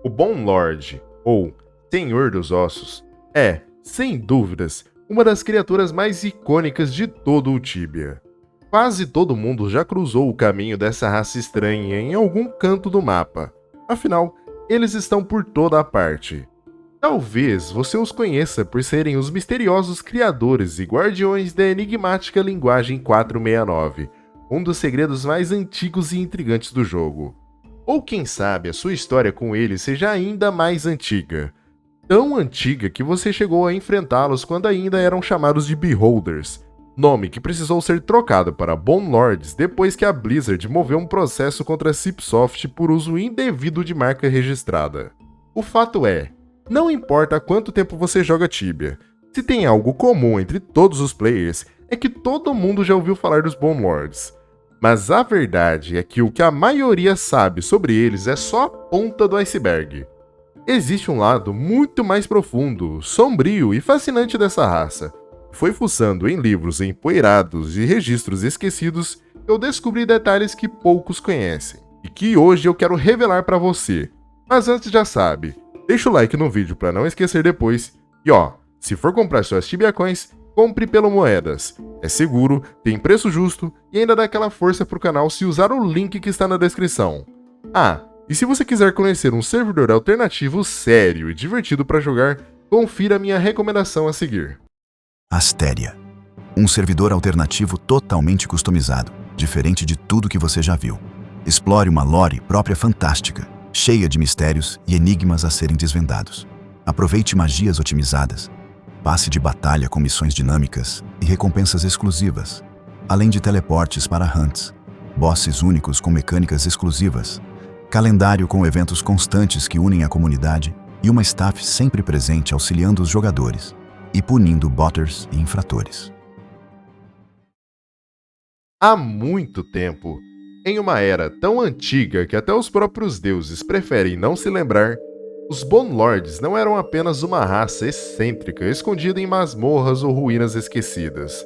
O Bone Lord, ou Senhor dos Ossos, é, sem dúvidas, uma das criaturas mais icônicas de todo o Tibia. Quase todo mundo já cruzou o caminho dessa raça estranha em algum canto do mapa. Afinal, eles estão por toda a parte. Talvez você os conheça por serem os misteriosos criadores e guardiões da enigmática linguagem 469, um dos segredos mais antigos e intrigantes do jogo. Ou quem sabe a sua história com eles seja ainda mais antiga. Tão antiga que você chegou a enfrentá-los quando ainda eram chamados de Beholders, nome que precisou ser trocado para Bone Lords depois que a Blizzard moveu um processo contra a Cipsoft por uso indevido de marca registrada. O fato é, não importa há quanto tempo você joga Tibia, se tem algo comum entre todos os players é que todo mundo já ouviu falar dos Bone Lords. Mas a verdade é que o que a maioria sabe sobre eles é só a ponta do iceberg. Existe um lado muito mais profundo, sombrio e fascinante dessa raça. Foi fuçando em livros empoeirados e registros esquecidos que eu descobri detalhes que poucos conhecem e que hoje eu quero revelar para você. Mas antes já sabe, deixa o like no vídeo para não esquecer depois e se for comprar suas Tibia Coins, compre pelo Moedas. É seguro, tem preço justo e ainda dá aquela força pro canal se usar o link que está na descrição. E se você quiser conhecer um servidor alternativo sério e divertido para jogar, confira a minha recomendação a seguir. Asteria. Um servidor alternativo totalmente customizado, diferente de tudo que você já viu. Explore uma lore própria fantástica, cheia de mistérios e enigmas a serem desvendados. Aproveite magias otimizadas, passe de batalha com missões dinâmicas e recompensas exclusivas, além de teleportes para hunts, bosses únicos com mecânicas exclusivas, calendário com eventos constantes que unem a comunidade e uma staff sempre presente auxiliando os jogadores e punindo botters e infratores. Há muito tempo, em uma era tão antiga que até os próprios deuses preferem não se lembrar, os Bone Lords não eram apenas uma raça excêntrica escondida em masmorras ou ruínas esquecidas.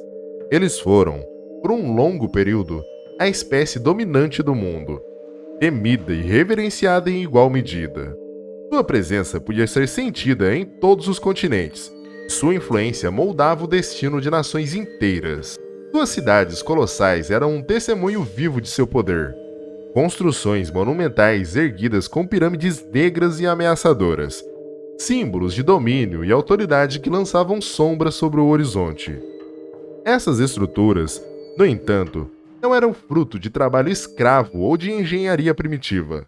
Eles foram, por um longo período, a espécie dominante do mundo, temida e reverenciada em igual medida. Sua presença podia ser sentida em todos os continentes, e sua influência moldava o destino de nações inteiras. Suas cidades colossais eram um testemunho vivo de seu poder. Construções monumentais erguidas com pirâmides negras e ameaçadoras, símbolos de domínio e autoridade que lançavam sombras sobre o horizonte. Essas estruturas, no entanto, não eram fruto de trabalho escravo ou de engenharia primitiva.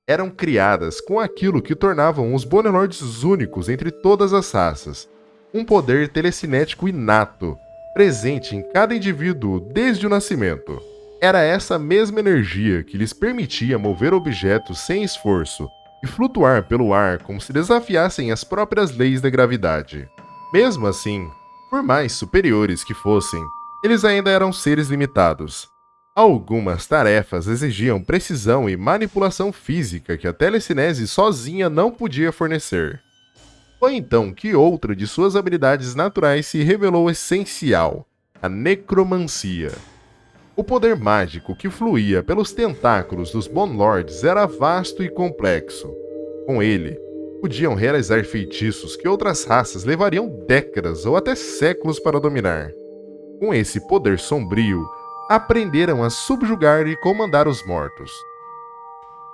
Eram criadas com aquilo que tornavam os Bone Lords únicos entre todas as raças, um poder telecinético inato, presente em cada indivíduo desde o nascimento. Era essa mesma energia que lhes permitia mover objetos sem esforço e flutuar pelo ar como se desafiassem as próprias leis da gravidade. Mesmo assim, por mais superiores que fossem, eles ainda eram seres limitados. Algumas tarefas exigiam precisão e manipulação física que a telecinese sozinha não podia fornecer. Foi então que outra de suas habilidades naturais se revelou essencial: a necromancia. O poder mágico que fluía pelos tentáculos dos Bone Lords era vasto e complexo. Com ele, podiam realizar feitiços que outras raças levariam décadas ou até séculos para dominar. Com esse poder sombrio, aprenderam a subjugar e comandar os mortos.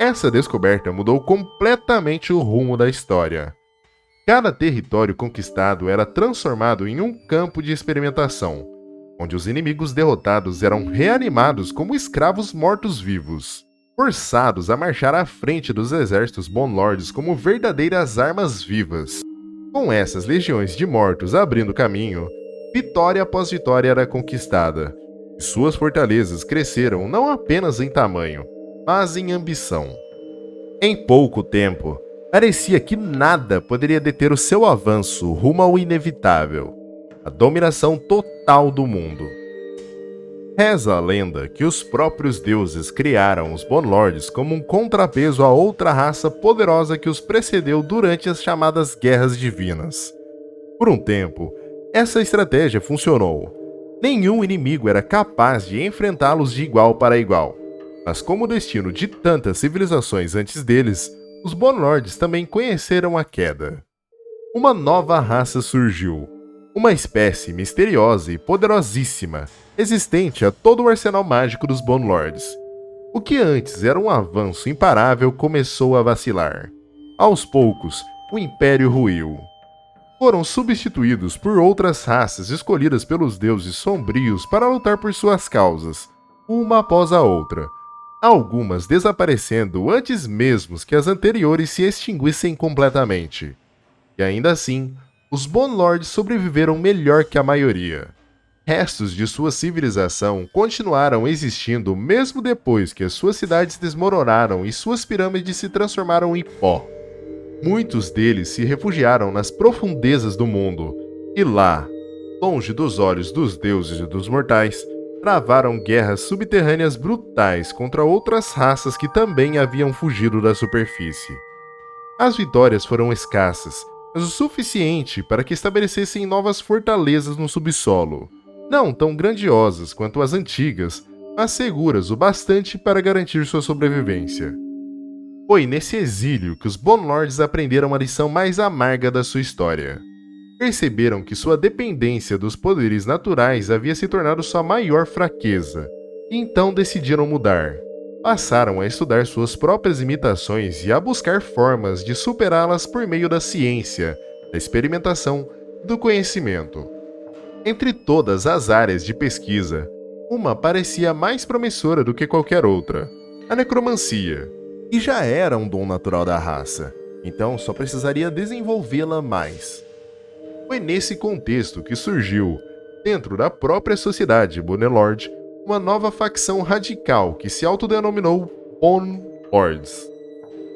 Essa descoberta mudou completamente o rumo da história. Cada território conquistado era transformado em um campo de experimentação, onde os inimigos derrotados eram reanimados como escravos mortos-vivos, forçados a marchar à frente dos exércitos Bone Lords como verdadeiras armas vivas. Com essas legiões de mortos abrindo caminho, vitória após vitória era conquistada, e suas fortalezas cresceram não apenas em tamanho, mas em ambição. Em pouco tempo, parecia que nada poderia deter o seu avanço rumo ao inevitável: a dominação total do mundo. Reza a lenda que os próprios deuses criaram os Bone Lords como um contrapeso a outra raça poderosa que os precedeu durante as chamadas Guerras Divinas. Por um tempo, essa estratégia funcionou. Nenhum inimigo era capaz de enfrentá-los de igual para igual. Mas como o destino de tantas civilizações antes deles, os Bone Lords também conheceram a queda. Uma nova raça surgiu, uma espécie misteriosa e poderosíssima, resistente a todo o arsenal mágico dos Bone Lords. O que antes era um avanço imparável começou a vacilar. Aos poucos, o Império ruiu. Foram substituídos por outras raças escolhidas pelos deuses sombrios para lutar por suas causas, uma após a outra, algumas desaparecendo antes mesmo que as anteriores se extinguissem completamente. E ainda assim, os Bone Lords sobreviveram melhor que a maioria. Restos de sua civilização continuaram existindo mesmo depois que as suas cidades desmoronaram e suas pirâmides se transformaram em pó. Muitos deles se refugiaram nas profundezas do mundo, e lá, longe dos olhos dos deuses e dos mortais, travaram guerras subterrâneas brutais contra outras raças que também haviam fugido da superfície. As vitórias foram escassas, mas o suficiente para que estabelecessem novas fortalezas no subsolo, não tão grandiosas quanto as antigas, mas seguras o bastante para garantir sua sobrevivência. Foi nesse exílio que os Bone Lords aprenderam a lição mais amarga da sua história. Perceberam que sua dependência dos poderes naturais havia se tornado sua maior fraqueza, e então decidiram mudar. Passaram a estudar suas próprias limitações e a buscar formas de superá-las por meio da ciência, da experimentação e do conhecimento. Entre todas as áreas de pesquisa, uma parecia mais promissora do que qualquer outra: a necromancia. E já era um dom natural da raça, então só precisaria desenvolvê-la mais. Foi nesse contexto que surgiu, dentro da própria sociedade Bone Lord, uma nova facção radical que se autodenominou Bone Lords.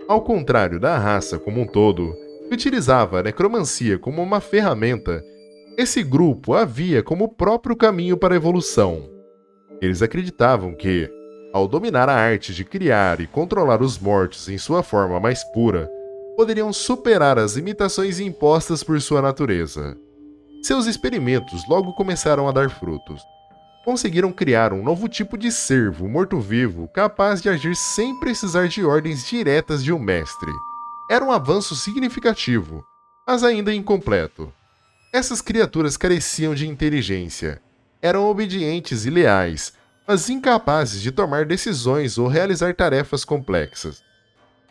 Ao contrário da raça como um todo, que utilizava a necromancia como uma ferramenta, esse grupo a via como o próprio caminho para a evolução. Eles acreditavam que, ao dominar a arte de criar e controlar os mortos em sua forma mais pura, poderiam superar as limitações impostas por sua natureza. Seus experimentos logo começaram a dar frutos. Conseguiram criar um novo tipo de servo morto-vivo capaz de agir sem precisar de ordens diretas de um mestre. Era um avanço significativo, mas ainda incompleto. Essas criaturas careciam de inteligência, eram obedientes e leais, mas incapazes de tomar decisões ou realizar tarefas complexas.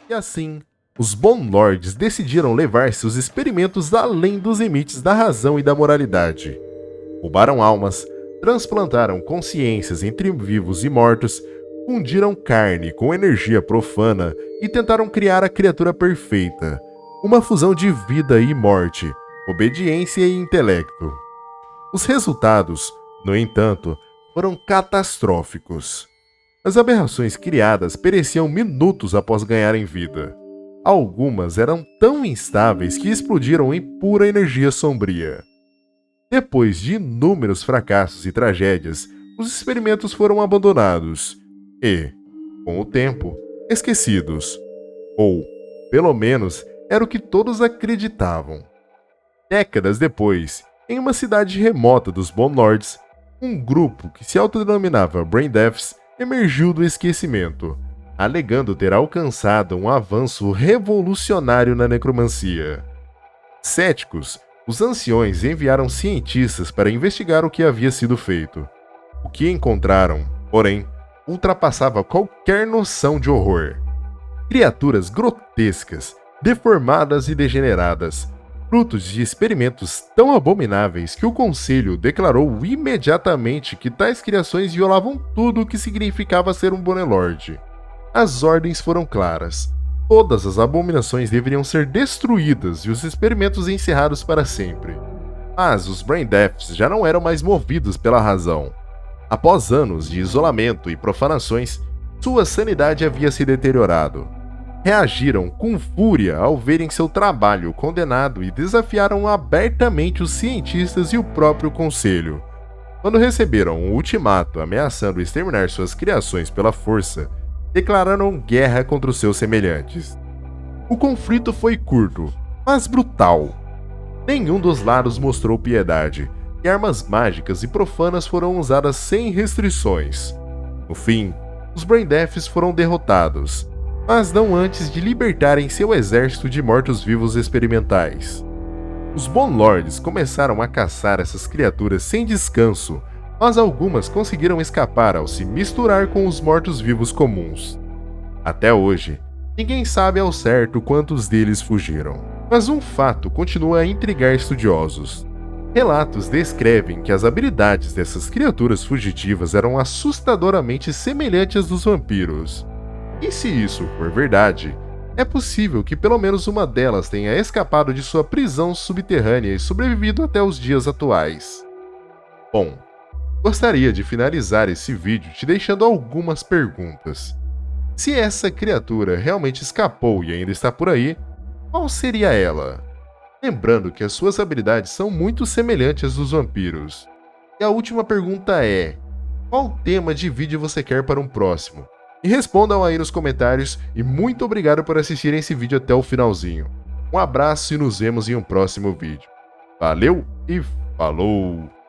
E assim, os Bone Lords decidiram levar seus experimentos além dos limites da razão e da moralidade. Roubaram almas, transplantaram consciências entre vivos e mortos, fundiram carne com energia profana e tentaram criar a criatura perfeita, uma fusão de vida e morte, obediência e intelecto. Os resultados, no entanto, foram catastróficos. As aberrações criadas pereciam minutos após ganharem vida. Algumas eram tão instáveis que explodiram em pura energia sombria. Depois de inúmeros fracassos e tragédias, os experimentos foram abandonados e, com o tempo, esquecidos. Ou, pelo menos, era o que todos acreditavam. Décadas depois, em uma cidade remota dos Bone Lords, um grupo que se autodenominava Brain Deaths emergiu do esquecimento, alegando ter alcançado um avanço revolucionário na necromancia. Céticos, os anciões enviaram cientistas para investigar o que havia sido feito. O que encontraram, porém, ultrapassava qualquer noção de horror. Criaturas grotescas, deformadas e degeneradas, frutos de experimentos tão abomináveis que o Conselho declarou imediatamente que tais criações violavam tudo o que significava ser um Bone Lord. As ordens foram claras. Todas as abominações deveriam ser destruídas e os experimentos encerrados para sempre. Mas os Brain Deaths já não eram mais movidos pela razão. Após anos de isolamento e profanações, sua sanidade havia se deteriorado. Reagiram com fúria ao verem seu trabalho condenado e desafiaram abertamente os cientistas e o próprio Conselho. Quando receberam um ultimato ameaçando exterminar suas criações pela força, declararam guerra contra os seus semelhantes. O conflito foi curto, mas brutal. Nenhum dos lados mostrou piedade, e armas mágicas e profanas foram usadas sem restrições. No fim, os Brain Deaths foram derrotados. mas não antes de libertarem seu exército de mortos-vivos experimentais. Os Bone Lords começaram a caçar essas criaturas sem descanso, mas algumas conseguiram escapar ao se misturar com os mortos-vivos comuns. Até hoje, ninguém sabe ao certo quantos deles fugiram, mas um fato continua a intrigar estudiosos. Relatos descrevem que as habilidades dessas criaturas fugitivas eram assustadoramente semelhantes às dos vampiros. E se isso for verdade, é possível que pelo menos uma delas tenha escapado de sua prisão subterrânea e sobrevivido até os dias atuais. Bom, gostaria de finalizar esse vídeo te deixando algumas perguntas. Se essa criatura realmente escapou e ainda está por aí, qual seria ela? Lembrando que as suas habilidades são muito semelhantes às dos vampiros. E a última pergunta é: qual tema de vídeo você quer para um próximo? E respondam aí nos comentários e muito obrigado por assistirem esse vídeo até o finalzinho. Um abraço e nos vemos em um próximo vídeo. Valeu e falou!